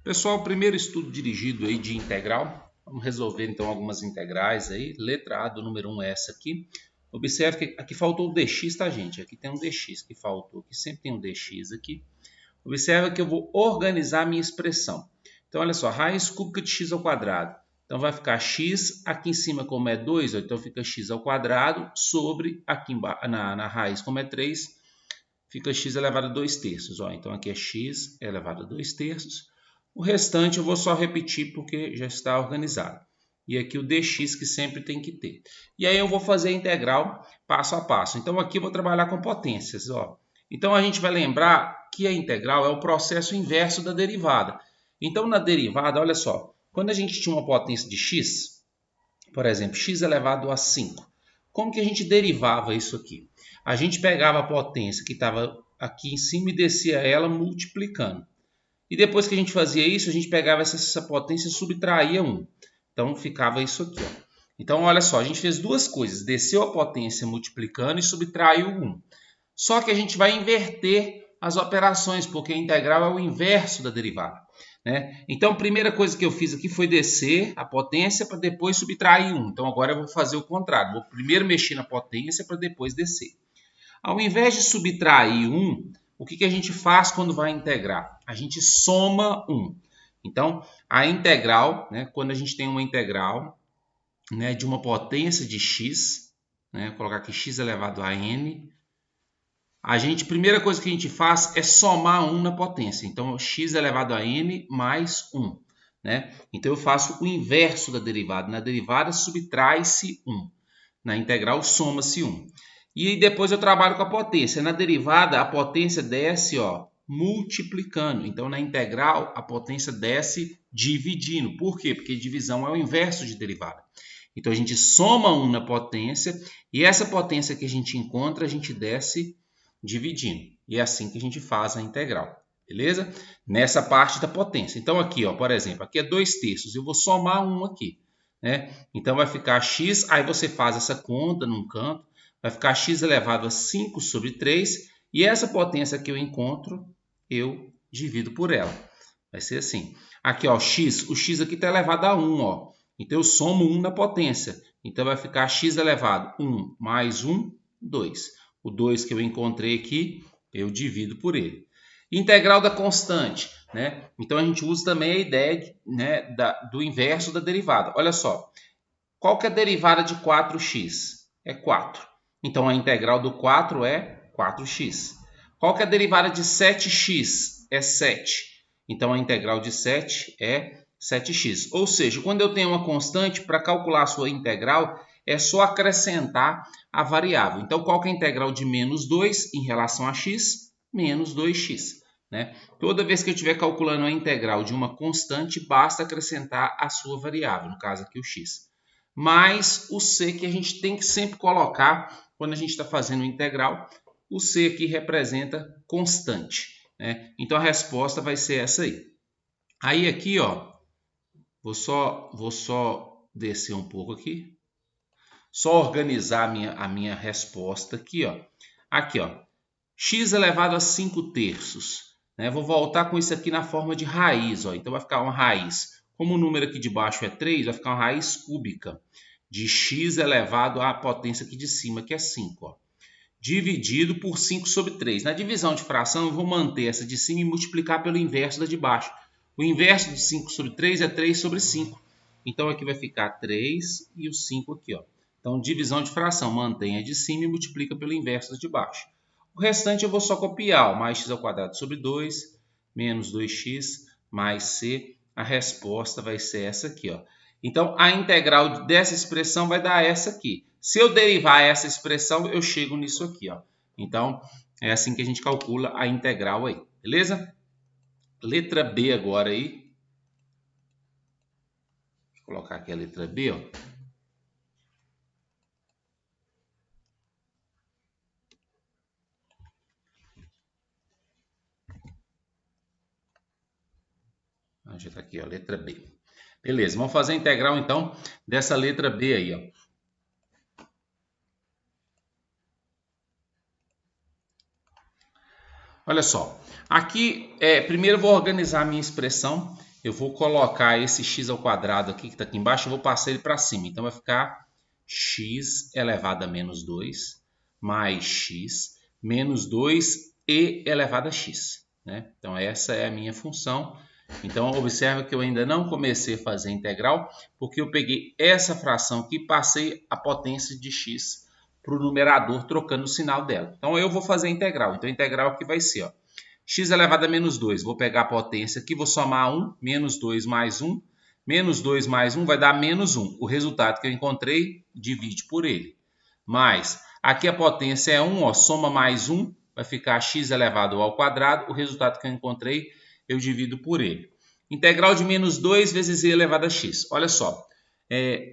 Pessoal, o primeiro estudo dirigido aí de integral. Vamos resolver então algumas integrais aí. Letra A do número 1 é essa aqui. Observe que aqui faltou o dx, tá, gente? Aqui tem um dx que faltou. Aqui sempre tem um dx aqui. Observa que eu vou organizar a minha expressão. Então, olha só, raiz cúbica de x ao quadrado. Então, vai ficar x, aqui em cima como é 2, então fica x ao quadrado, sobre, aqui na raiz como é 3, fica x elevado a 2 terços. Ó. Então, aqui é x elevado a 2 terços. O restante eu vou só repetir porque já está organizado. E aqui o dx que sempre tem que ter. E aí eu vou fazer a integral passo a passo. Então aqui eu vou trabalhar com potências. Ó. Então a gente vai lembrar que a integral é o processo inverso da derivada. Então na derivada, olha só, quando a gente tinha uma potência de x, por exemplo, x elevado a 5, como que a gente derivava isso aqui? A gente pegava a potência que estava aqui em cima e descia ela multiplicando. E depois que a gente fazia isso, a gente pegava essa potência e subtraía 1. Então ficava isso aqui. Ó. Então olha só, a gente fez duas coisas. Desceu a potência multiplicando e subtraiu 1. Só que a gente vai inverter as operações, porque a integral é o inverso da derivada. Né? Então a primeira coisa que eu fiz aqui foi descer a potência para depois subtrair 1. Então agora eu vou fazer o contrário. Vou primeiro mexer na potência para depois descer. Ao invés de subtrair 1, o que a gente faz quando vai integrar? A gente soma 1. Então, a integral, né, quando a gente tem uma integral, né, de uma potência de x, né, vou colocar aqui x elevado a n, a primeira coisa que a gente faz é somar 1 na potência. Então, x elevado a n mais 1. Né? Então, eu faço o inverso da derivada. Na derivada, subtrai-se 1. Na integral, soma-se 1. E depois eu trabalho com a potência. Na derivada, a potência desce multiplicando. Então, na integral, a potência desce dividindo. Por quê? Porque divisão é o inverso de derivada. Então, a gente soma 1 na potência e essa potência que a gente encontra, a gente desce dividindo. E é assim que a gente faz a integral. Beleza? Nessa parte da potência. Então, aqui, por exemplo, aqui é 2 terços. Eu vou somar 1 aqui. Né? Então, vai ficar x, aí você faz essa conta num canto, vai ficar x elevado a 5 sobre 3, e essa potência que eu encontro, eu divido por ela. Vai ser assim. Aqui, x, o x aqui está elevado a 1, Então, eu somo 1 na potência. Então, vai ficar x elevado a 1 mais 1, 2. O 2 que eu encontrei aqui, eu divido por ele. Integral da constante. Né? Então, a gente usa também a ideia do inverso da derivada. Olha só, qual que é a derivada de 4x? É 4. Então, a integral do 4 é 4x. Qual que é a derivada de 7x? É 7. Então, a integral de 7 é 7x. Ou seja, quando eu tenho uma constante, para calcular a sua integral, é só acrescentar a variável. Então, qual que é a integral de menos 2 em relação a x? Menos 2x. Né? Toda vez que eu estiver calculando a integral de uma constante, basta acrescentar a sua variável, no caso aqui o x. Mais o c que a gente tem que sempre colocar quando a gente está fazendo integral. O c aqui representa constante. Né? Então a resposta vai ser essa aí. Aí aqui, vou só descer um pouco aqui. Só organizar a minha resposta aqui, Aqui, x elevado a 5 terços. Né? Vou voltar com isso aqui na forma de raiz. Então, vai ficar uma raiz. Como o número aqui de baixo é 3, vai ficar uma raiz cúbica de x elevado à potência aqui de cima, que é 5. Dividido por 5 sobre 3. Na divisão de fração, eu vou manter essa de cima e multiplicar pelo inverso da de baixo. O inverso de 5 sobre 3 é 3 sobre 5. Então, aqui vai ficar 3 e o 5 aqui. Então, divisão de fração, mantém a de cima e multiplica pelo inverso da de baixo. O restante eu vou só copiar, mais x ao quadrado sobre 2, menos 2x, mais c. A resposta vai ser essa aqui. Então, a integral dessa expressão vai dar essa aqui. Se eu derivar essa expressão, eu chego nisso aqui. Então, é assim que a gente calcula a integral aí. Beleza? Letra B agora aí. Vou colocar aqui a letra B, Já está aqui, letra B. Beleza, vamos fazer a integral então dessa letra B aí, Olha só, aqui primeiro eu vou organizar a minha expressão. eu vou colocar esse x ao quadrado aqui que está aqui embaixo, eu vou passar ele para cima. Então vai ficar x elevado a menos 2 mais x menos 2e elevado a x. Né? Então essa é a minha função. Então observa que eu ainda não comecei a fazer a integral, porque eu peguei essa fração aqui e passei a potência de x para o numerador, trocando o sinal dela. Então eu vou fazer a integral. Então a integral aqui vai ser, ó, x elevado a menos 2. Vou pegar a potência aqui, vou somar 1, menos 2 mais 1. Menos 2 mais 1 vai dar menos 1. O resultado que eu encontrei, divide por ele. Mais, aqui a potência é 1, ó, soma mais 1, vai ficar x elevado ao quadrado. O resultado que eu encontrei, eu divido por ele. Integral de menos 2 vezes e elevado a x. Olha só,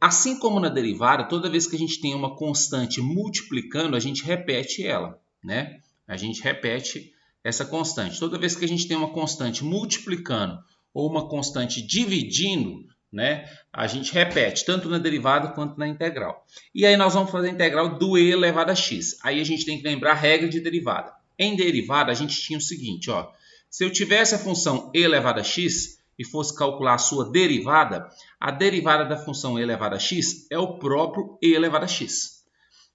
assim como na derivada, toda vez que a gente tem uma constante multiplicando, a gente repete ela, né? A gente repete essa constante. Toda vez que a gente tem uma constante multiplicando ou uma constante dividindo, né, a gente repete, tanto na derivada quanto na integral. E aí nós vamos fazer a integral do e elevado a x. Aí a gente tem que lembrar a regra de derivada. Em derivada, a gente tinha o seguinte, ó, se eu tivesse a função e elevado a x e fosse calcular a sua derivada, a derivada da função e elevado a x é o próprio e elevado a x.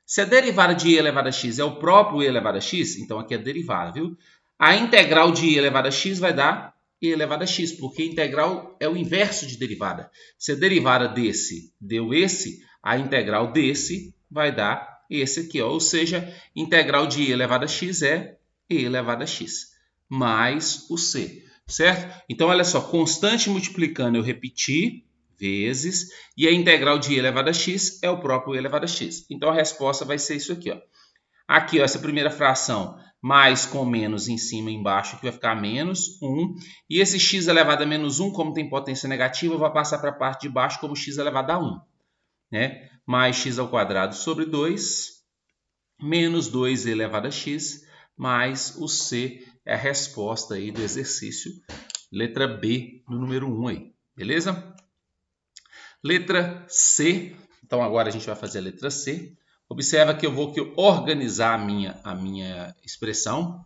Se a derivada de e elevado a x é o próprio e elevado a x, então aqui é a derivada, viu? A integral de e elevado a x vai dar e elevado a x, porque integral é o inverso de derivada. Se a derivada desse deu esse, a integral desse vai dar esse aqui, ó. Ou seja, integral de e elevado a x é e elevado a x, mais o c, certo? Então, olha só, constante multiplicando eu repeti, vezes, e a integral de e elevado a x é o próprio e elevado a x. Então, a resposta vai ser isso aqui, ó. Aqui, ó, essa primeira fração, mais com menos em cima e embaixo, que vai ficar menos 1. E esse x elevado a menos 1, como tem potência negativa, vai passar para a parte de baixo como x elevado a 1. Né? Mais x ao quadrado sobre 2, menos 2 elevado a x, mais o c é a resposta aí do exercício, letra B, do número 1 aí. Beleza? Letra C. Então agora a gente vai fazer a letra C. Observa que eu vou organizar a minha expressão.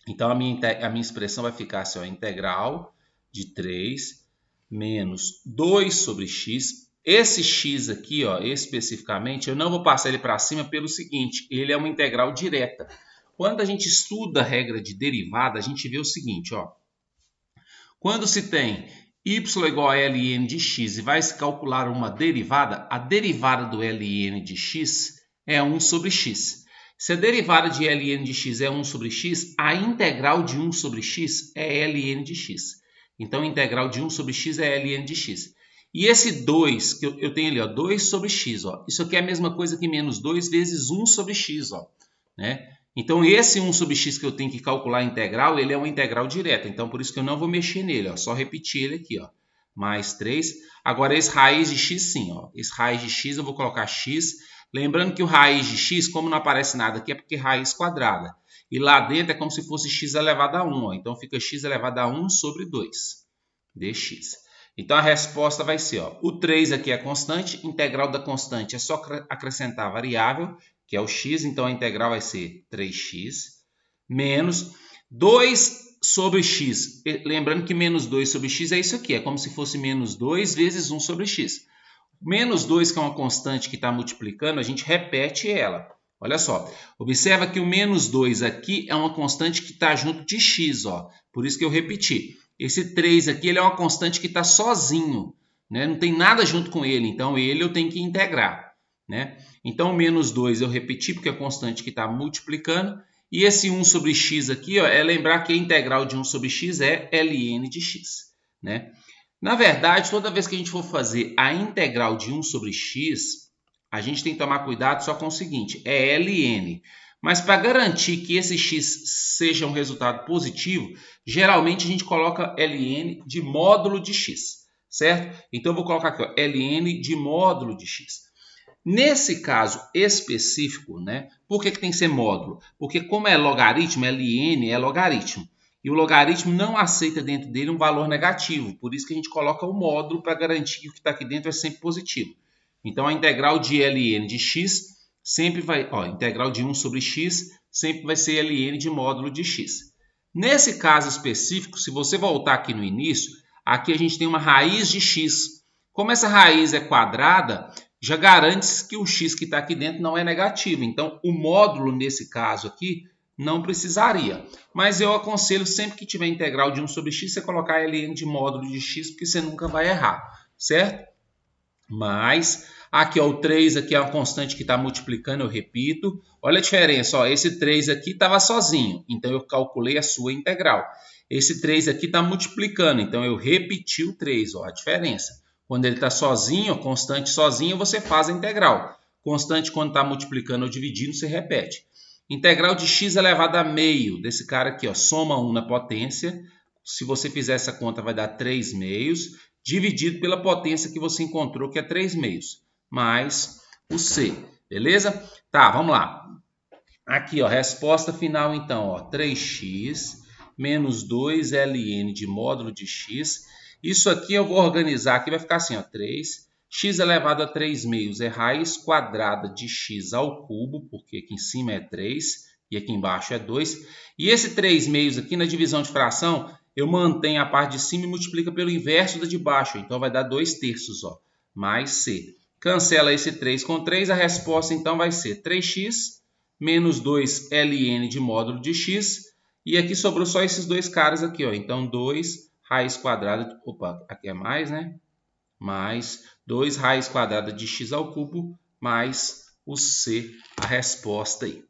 Então, a minha expressão vai ficar assim, ó, integral de 3 menos 2 sobre x. Esse x aqui, ó, especificamente, eu não vou passar ele para cima pelo seguinte, ele é uma integral direta. Quando a gente estuda a regra de derivada, a gente vê o seguinte, ó. Quando se tem y igual a ln de x e vai se calcular uma derivada, a derivada do ln de x é 1 sobre x. Se a derivada de ln de x é 1 sobre x, a integral de 1 sobre x é ln de x. Então, a integral de 1 sobre x é ln de x. E esse 2, que eu tenho ali, ó, 2 sobre x, ó, isso aqui é a mesma coisa que menos 2 vezes 1 sobre x. Ó, né? Então, esse 1 sobre x que eu tenho que calcular a integral, ele é uma integral direta. Então, por isso que eu não vou mexer nele, ó, só repetir ele aqui. Ó, mais 3. Agora, esse raiz de x, sim. Ó, esse raiz de x, eu vou colocar x. Lembrando que o raiz de x, como não aparece nada aqui, é porque é raiz quadrada. E lá dentro é como se fosse x elevado a 1. Ó, então, fica x elevado a 1 sobre 2 dx. Então, a resposta vai ser, ó, o 3 aqui é constante. Integral da constante é só acrescentar a variável, que é o x, então a integral vai ser 3x, menos 2 sobre x. Lembrando que menos 2 sobre x é isso aqui, é como se fosse menos 2 vezes 1 sobre x. Menos 2, que é uma constante que está multiplicando, a gente repete ela. Olha só, observa que o menos 2 aqui é uma constante que está junto de x, ó, por isso que eu repeti. Esse 3 aqui ele é uma constante que está sozinho, né? Não tem nada junto com ele, então ele eu tenho que integrar. Né? Então, o menos 2 eu repeti porque é a constante que está multiplicando. E esse 1 sobre x aqui, ó, é lembrar que a integral de 1 sobre x é ln de x. Né? Na verdade, toda vez que a gente for fazer a integral de 1 sobre x, a gente tem que tomar cuidado só com o seguinte, é ln. Mas para garantir que esse x seja um resultado positivo, geralmente a gente coloca ln de módulo de x. Certo? Então, eu vou colocar aqui, ó, ln de módulo de x. Nesse caso específico, né, por que tem que ser módulo? Porque como é logaritmo, ln é logaritmo. E o logaritmo não aceita dentro dele um valor negativo. Por isso que a gente coloca o módulo para garantir que o que está aqui dentro é sempre positivo. Então, a integral de ln de x sempre vai... Ó, integral de 1 sobre x sempre vai ser ln de módulo de x. Nesse caso específico, se você voltar aqui no início, aqui a gente tem uma raiz de x. Como essa raiz é quadrada, já garante que o x que está aqui dentro não é negativo. Então, o módulo, nesse caso aqui, não precisaria. Mas eu aconselho, sempre que tiver integral de 1 sobre x, você colocar ln de módulo de x, porque você nunca vai errar, certo? Mas, aqui ó, o 3 aqui é uma constante que está multiplicando, eu repito. Olha a diferença, ó, esse 3 aqui estava sozinho, então eu calculei a sua integral. Esse 3 aqui está multiplicando, então eu repeti o 3, ó, a diferença. Quando ele está sozinho, constante sozinho, você faz a integral. Constante, quando está multiplicando ou dividindo, você repete. Integral de x elevado a meio, desse cara aqui, ó, soma 1 na potência. Se você fizer essa conta, vai dar 3 meios, dividido pela potência que você encontrou, que é 3 meios, mais o c, beleza? Tá, vamos lá. Aqui, ó, resposta final, então, ó, 3x menos 2ln de módulo de x. Isso aqui eu vou organizar, aqui vai ficar assim, ó, 3x elevado a 3 meios é raiz quadrada de x ao cubo, porque aqui em cima é 3 e aqui embaixo é 2. E esse 3 meios aqui na divisão de fração, eu mantenho a parte de cima e multiplica pelo inverso da de baixo. Então vai dar 2 terços, ó, mais c. Cancela esse 3 com 3, a resposta então vai ser 3x menos 2ln de módulo de x. E aqui sobrou só esses dois caras aqui, ó. Então 2 raiz quadrada, opa, aqui é mais, né? Mais 2 raiz quadrada de x ao cubo, mais o c, a resposta aí.